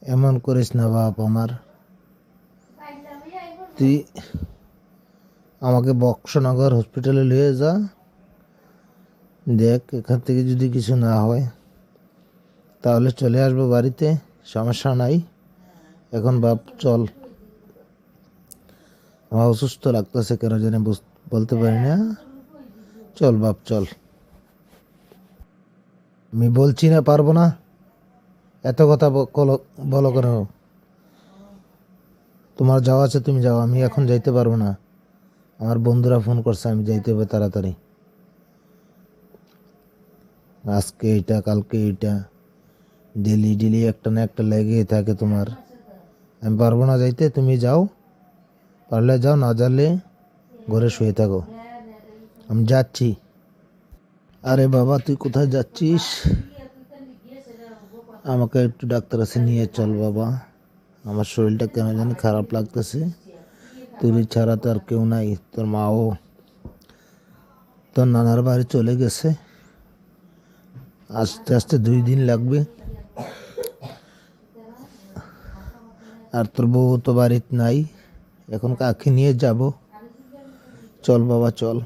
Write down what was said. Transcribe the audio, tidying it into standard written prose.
এমন করিস না বাপ আমার, তুই আমাকে বক্সনগর হসপিটালে নিয়ে যা, দেখ এখান থেকে যদি কিছু না হয় তাহলে চলে আসবো বাড়িতে, সমস্যা নাই। এখন বাপ চল, আমার অসুস্থ লাগতেছে কেন জানি বলতে পারি না। চল বাপ চল। আমি বলছি না পারবো না, এত কথা বলো কেন? তোমার যাওয়া আছে তুমি যাও, আমি এখন যাইতে পারবো না। আমার বন্ধুরা ফোন করছে, আমি যাইতে হবে তাড়াতাড়ি। আজকে এইটা কালকে এইটা, ডেলি ডেলি একটা না একটা লেগেই থাকে তোমার। আমি পারবো না যাইতে, তুমি যাও, পারলে যাও, না জানলে ঘরে শুয়ে থাকো, আমি যাচ্ছি। আরে বাবা তুই কোথায় যাচ্ছিস? আমাকে একটু ডাক্তার কাছে নিয়ে চল বাবা, আমার শরীরটা কেন জানি খারাপ লাগতেছে। তুই ছাড়া তো আর কেউ নাই, তোর মাও তোর নানার বাড়ি চলে গেছে, আস্তে আস্তে 2 দিন লাগবে। আর তোর বউ তো বাড়িতে নাই, এখন কাকে নিয়ে যাব? চল বাবা চল।